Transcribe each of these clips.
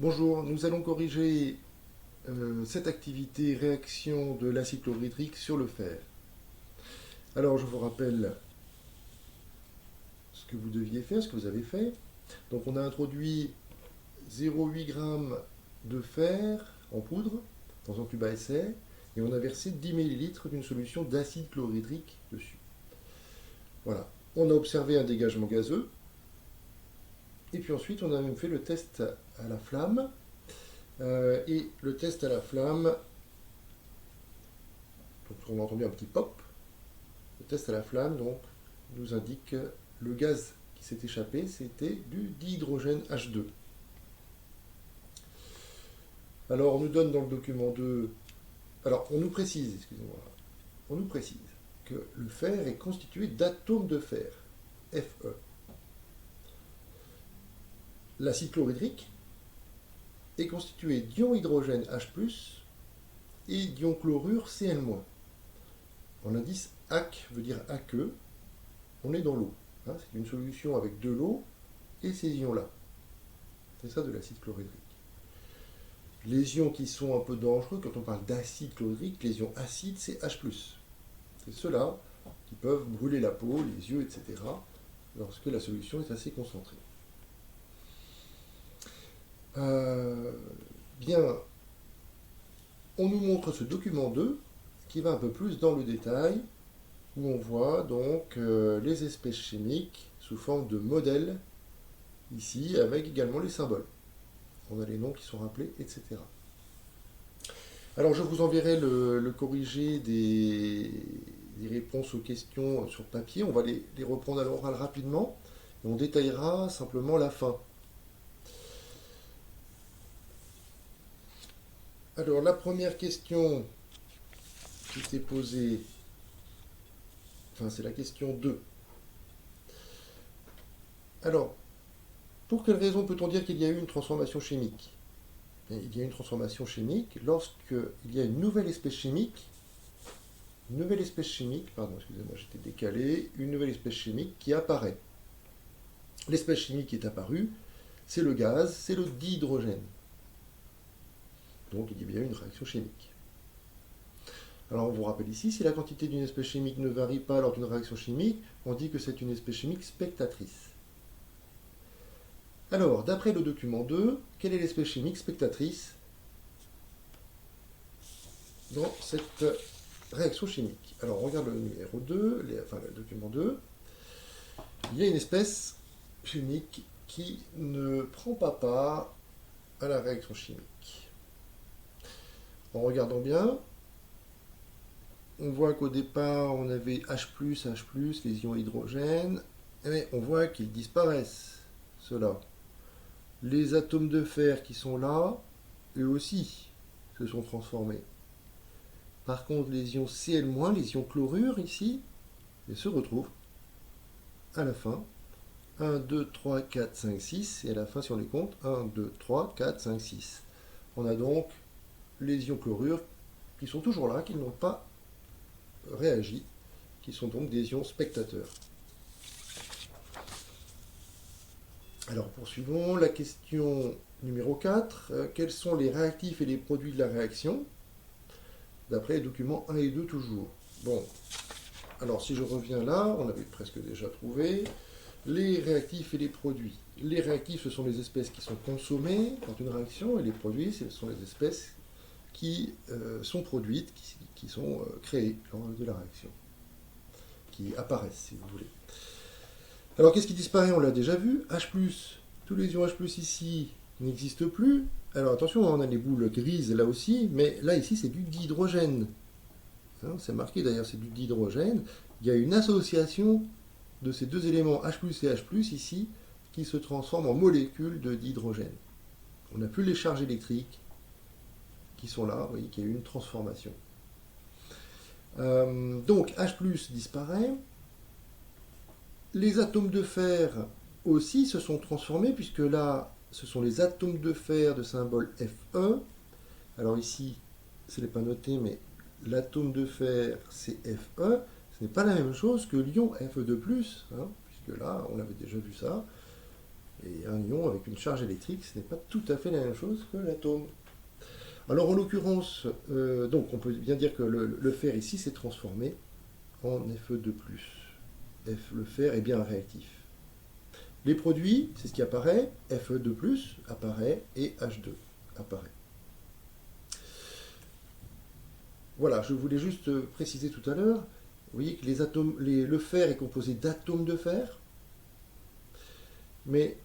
Bonjour, nous allons corriger cette activité réaction de l'acide chlorhydrique sur le fer. Alors je vous rappelle ce que vous deviez faire, ce que vous avez fait. Donc on a introduit 0,8 g de fer en poudre dans un tube à essai et on a versé 10 ml d'une solution d'acide chlorhydrique dessus. Voilà, on a observé un dégagement gazeux et puis ensuite on a même fait le test à la flamme. Et le test à la flamme, donc on a entendu un petit pop. Le test à la flamme donc, nous indique que le gaz qui s'est échappé, c'était du dihydrogène H2. Alors on nous donne dans le document 2, alors on nous précise, excusez-moi, on nous précise que le fer est constitué d'atomes de fer, Fe. L'acide chlorhydrique est constitué d'ion hydrogène H+, et d'ion chlorure Cl-. En l'indice AC veut dire aqueux, on est dans l'eau. Hein, c'est une solution avec de l'eau et ces ions-là. C'est ça de l'acide chlorhydrique. Les ions qui sont un peu dangereux, quand on parle d'acide chlorhydrique, les ions acides, c'est H+. C'est ceux-là qui peuvent brûler la peau, les yeux, etc., lorsque la solution est assez concentrée. Bien, on nous montre ce document 2 qui va un peu plus dans le détail, où on voit donc les espèces chimiques sous forme de modèles, ici, avec également les symboles. On a les noms qui sont rappelés, etc. Alors je vous enverrai le corrigé des réponses aux questions sur papier. On va les reprendre à l'oral rapidement, et on détaillera simplement la fin. Alors, la première question qui était posée, enfin, c'est la question 2. Alors, pour quelle raison peut-on dire qu'il y a eu une transformation chimique? Il y a une transformation chimique lorsqu'il y a une nouvelle espèce chimique, pardon, excusez-moi, j'étais décalé, une nouvelle espèce chimique qui apparaît. L'espèce chimique qui est apparue, c'est le gaz, c'est le dihydrogène. Donc il y a bien une réaction chimique. Alors on vous rappelle ici, si la quantité d'une espèce chimique ne varie pas lors d'une réaction chimique, on dit que c'est une espèce chimique spectatrice. Alors, d'après le document 2, quelle est l'espèce chimique spectatrice dans cette réaction chimique? Alors on regarde le numéro 2, le document 2. Il y a une espèce chimique qui ne prend pas part à la réaction chimique. En regardant bien, on voit qu'au départ, on avait H+, les ions hydrogène, et on voit qu'ils disparaissent, ceux-là. Les atomes de fer qui sont là, eux aussi, se sont transformés. Par contre, les ions Cl-, les ions chlorure ici, ils se retrouvent à la fin. 1, 2, 3, 4, 5, 6, et à la fin, si on les compte, 1, 2, 3, 4, 5, 6. On a donc les ions chlorure qui sont toujours là, qui n'ont pas réagi, qui sont donc des ions spectateurs. Alors poursuivons la question numéro 4. Quels sont les réactifs et les produits de la réaction? D'après les documents 1 et 2 toujours. Bon, alors si je reviens là, on avait presque déjà trouvé les réactifs et les produits. Les réactifs, ce sont les espèces qui sont consommées dans une réaction, et les produits, ce sont les espèces qui sont produites, qui sont créées lors de la réaction, qui apparaissent, si vous voulez. Alors, qu'est-ce qui disparaît? On l'a déjà vu. H+, tous les ions H+, ici, n'existent plus. Alors, attention, on a les boules grises là aussi, mais là, ici, c'est du dihydrogène. Hein, c'est marqué d'ailleurs, c'est du dihydrogène. Il y a une association de ces deux éléments H+, et H+, ici, qui se transforment en molécules de dihydrogène. On n'a plus les charges électriques qui sont là, vous voyez qu'il y a eu une transformation. Donc H+ disparaît. Les atomes de fer aussi se sont transformés, puisque là, ce sont les atomes de fer de symbole Fe. Alors ici, ce n'est pas noté, mais l'atome de fer, c'est Fe. Ce n'est pas la même chose que l'ion Fe2+, hein, puisque là, on avait déjà vu ça. Et un ion avec une charge électrique, ce n'est pas tout à fait la même chose que l'atome. Alors en l'occurrence, donc on peut bien dire que le fer ici s'est transformé en Fe2+. Le fer est bien réactif. Les produits, c'est ce qui apparaît, Fe2+, apparaît et H2 apparaît. Voilà, je voulais juste préciser tout à l'heure, vous voyez que le fer est composé d'atomes de fer, mais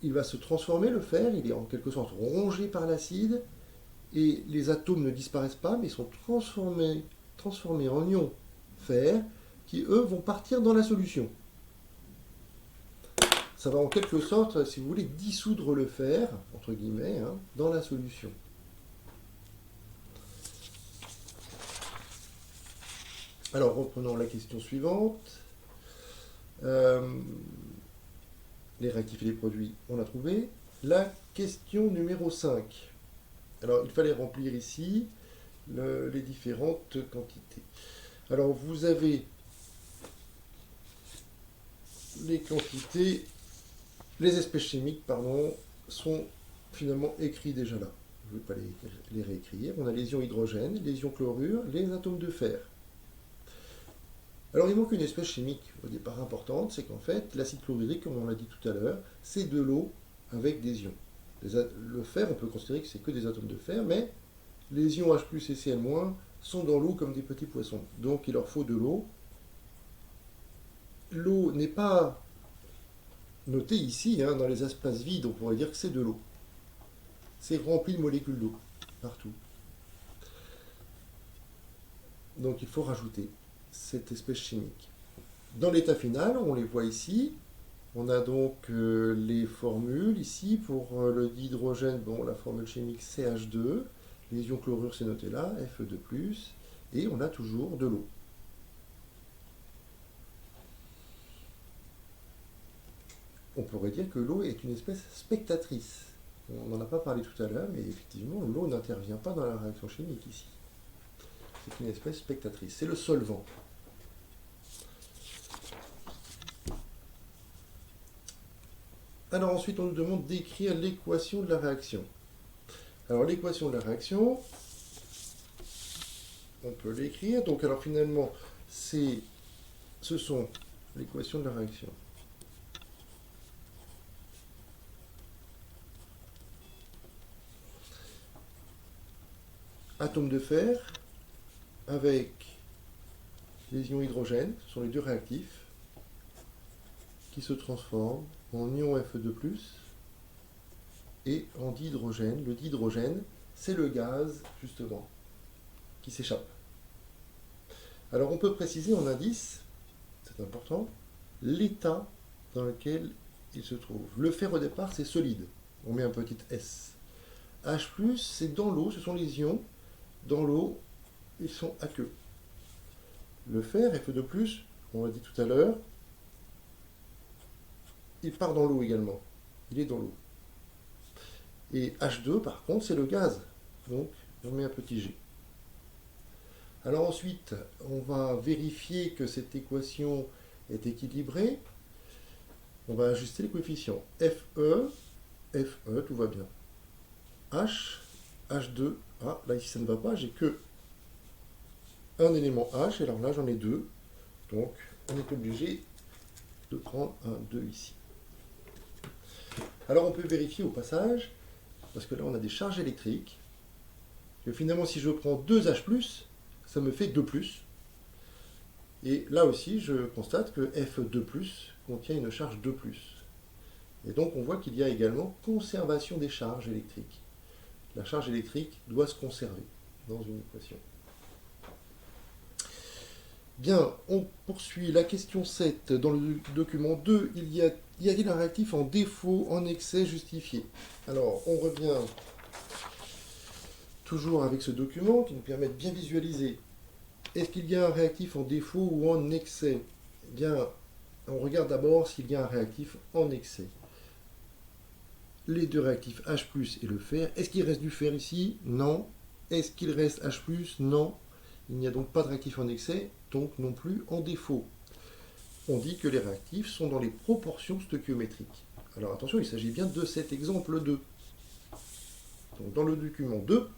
il va se transformer, le fer, il est en quelque sorte rongé par l'acide, et les atomes ne disparaissent pas, mais sont transformés en ions fer, qui eux vont partir dans la solution. Ça va en quelque sorte, si vous voulez, dissoudre le fer, entre guillemets, hein, dans la solution. Alors, reprenons la question suivante. Les réactifs et les produits, on l'a trouvé. La question numéro 5. Alors, il fallait remplir ici les différentes quantités. Alors, vous avez les quantités, les espèces chimiques, pardon, sont finalement écrits déjà là. Je ne vais pas les réécrire. On a les ions hydrogène, les ions chlorure, les atomes de fer. Alors il manque une espèce chimique au départ importante, c'est qu'en fait l'acide chlorhydrique, comme on l'a dit tout à l'heure, c'est de l'eau avec des ions. Le fer, on peut considérer que c'est que des atomes de fer, mais les ions H+, et Cl- sont dans l'eau comme des petits poissons. Donc il leur faut de l'eau. L'eau n'est pas notée ici, hein, dans les espaces vides, on pourrait dire que c'est de l'eau. C'est rempli de molécules d'eau, partout. Donc il faut rajouter cette espèce chimique. Dans l'état final, on les voit ici. On a donc les formules ici pour le dihydrogène, bon, la formule chimique CH2, les ions chlorure c'est noté là, Fe2+, et on a toujours de l'eau. On pourrait dire que l'eau est une espèce spectatrice. On n'en a pas parlé tout à l'heure, mais effectivement, l'eau n'intervient pas dans la réaction chimique ici. C'est une espèce spectatrice. C'est le solvant. Alors ensuite, on nous demande d'écrire l'équation de la réaction. Alors l'équation de la réaction, on peut l'écrire. Donc alors finalement, ce sont l'équation de la réaction. Atome de fer avec les ions hydrogène, ce sont les deux réactifs, qui se transforment en ion Fe2+, et en dihydrogène. Le dihydrogène, c'est le gaz, justement, qui s'échappe. Alors on peut préciser en indice, c'est important, l'état dans lequel il se trouve. Le fer au départ, c'est solide. On met un petit S. H+, c'est dans l'eau, ce sont les ions. Dans l'eau, ils sont aqueux. Le fer, Fe2+, on l'a dit tout à l'heure, il part dans l'eau également. Il est dans l'eau. Et H2, par contre, c'est le gaz. Donc, on met un petit G. Alors ensuite, on va vérifier que cette équation est équilibrée. On va ajuster les coefficients. Fe, tout va bien. H, H2, ah, là ici ça ne va pas, j'ai que un élément H, et alors là j'en ai deux. Donc, on est obligé de prendre un 2 ici. Alors on peut vérifier au passage, parce que là on a des charges électriques, que finalement si je prends 2H+, ça me fait 2+. Et là aussi je constate que Fe2+, contient une charge 2+. Et donc on voit qu'il y a également conservation des charges électriques. La charge électrique doit se conserver dans une équation. Bien, on poursuit la question 7. Dans le document 2, y a-t-il un réactif en défaut, en excès justifié? Alors, on revient toujours avec ce document qui nous permet de bien visualiser. Est-ce qu'il y a un réactif en défaut ou en excès? Eh bien, on regarde d'abord s'il y a un réactif en excès. Les deux réactifs H+, et le fer. Est-ce qu'il reste du fer ici? Non. Est-ce qu'il reste H+? Non. Il n'y a donc pas de réactif en excès, donc non plus en défaut. On dit que les réactifs sont dans les proportions stoichiométriques. Alors attention, il s'agit bien de cet exemple 2. Donc dans le document 2,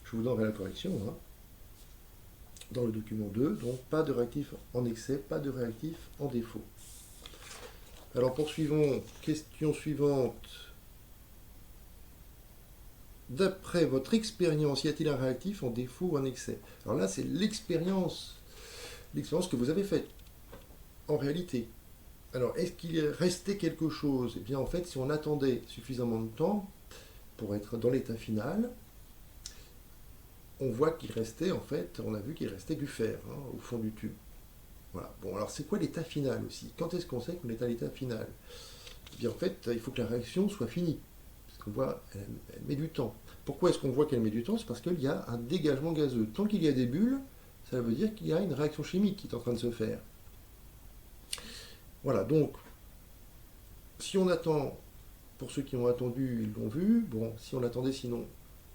je vous donnerai la correction, hein. Dans le document 2, donc pas de réactif en excès, pas de réactif en défaut. Alors poursuivons, question suivante. D'après votre expérience, y a-t-il un réactif en défaut ou en excès? Alors là, c'est l'expérience que vous avez faite, en réalité. Alors, est-ce qu'il restait quelque chose? Eh bien, en fait, si on attendait suffisamment de temps pour être dans l'état final, on voit qu'il restait, en fait, on a vu qu'il restait du fer, hein, au fond du tube. Voilà. Bon, alors c'est quoi l'état final aussi? Quand est-ce qu'on sait qu'on est à l'état final? Eh bien, en fait, il faut que la réaction soit finie. Parce qu'on voit, elle met du temps. Pourquoi est-ce qu'on voit qu'elle met du temps? C'est parce qu'il y a un dégagement gazeux. Tant qu'il y a des bulles, ça veut dire qu'il y a une réaction chimique qui est en train de se faire. Voilà, donc, si on attend, pour ceux qui ont attendu, ils l'ont vu, bon, si on attendait sinon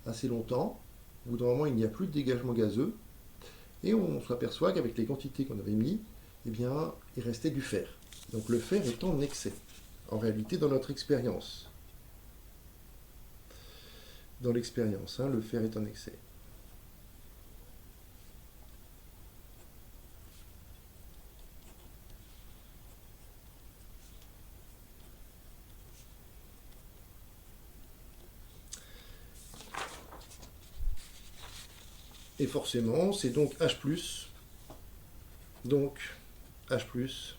assez longtemps, au bout d'un moment, il n'y a plus de dégagement gazeux, et on s'aperçoit qu'avec les quantités qu'on avait mis, eh bien, il restait du fer. Donc le fer est en excès, en réalité, dans notre expérience. Dans l'expérience, hein, le fer est en excès. Et forcément, c'est donc H+, donc H+,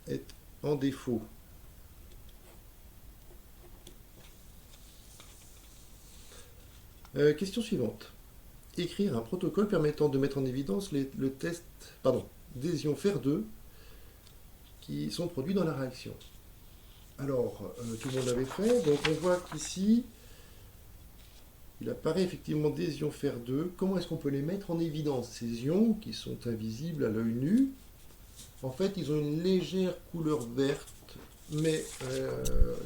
est en défaut. Question suivante. Écrire un protocole permettant de mettre en évidence le test des ions fer2 qui sont produits dans la réaction. Alors, tout le monde l'avait fait, donc on voit qu'ici, il apparaît effectivement des ions fer2. Comment est-ce qu'on peut les mettre en évidence? Ces ions qui sont invisibles à l'œil nu, en fait, ils ont une légère couleur verte, mais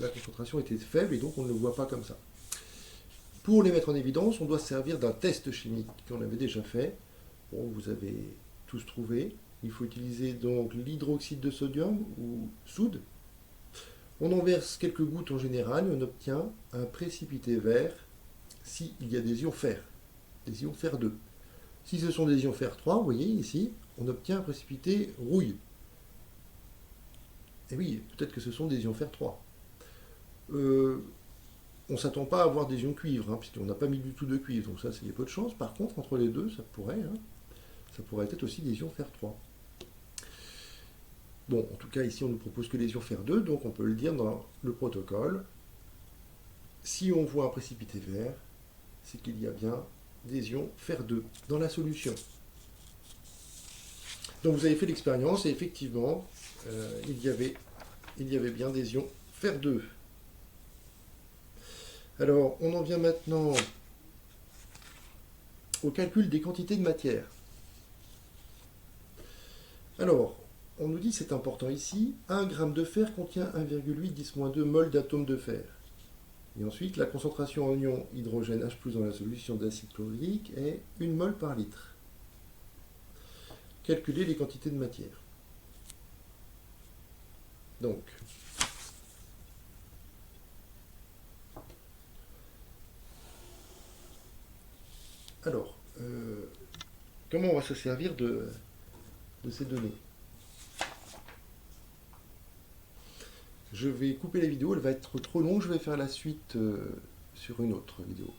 la concentration était faible et donc on ne le voit pas comme ça. Pour les mettre en évidence, on doit se servir d'un test chimique qu'on avait déjà fait. Bon, vous avez tous trouvé. Il faut utiliser donc l'hydroxyde de sodium ou soude. On en verse quelques gouttes en général et on obtient un précipité vert s'il y a des ions fer, des ions fer2. Si ce sont des ions fer3, vous voyez ici, on obtient un précipité rouille. Et oui, peut-être que ce sont des ions fer3. On ne s'attend pas à avoir des ions cuivre, hein, puisqu'on n'a pas mis du tout de cuivre, donc ça, il y a peu de chance. Par contre, entre les deux, ça pourrait être aussi des ions fer3. Bon, en tout cas, ici, on ne nous propose que les ions fer2, donc on peut le dire dans le protocole. Si on voit un précipité vert, c'est qu'il y a bien des ions fer2 dans la solution. Donc vous avez fait l'expérience et effectivement, il y avait bien des ions fer2. Alors, on en vient maintenant au calcul des quantités de matière. Alors, on nous dit, c'est important ici, 1 g de fer contient 1,8-10-2 mol d'atomes de fer. Et ensuite, la concentration en ion hydrogène H+ dans la solution d'acide chlorhydrique est 1 mol par litre. Calculer les quantités de matière. Donc, alors, comment on va se servir de ces données? Je vais couper la vidéo, elle va être trop longue, je vais faire la suite sur une autre vidéo.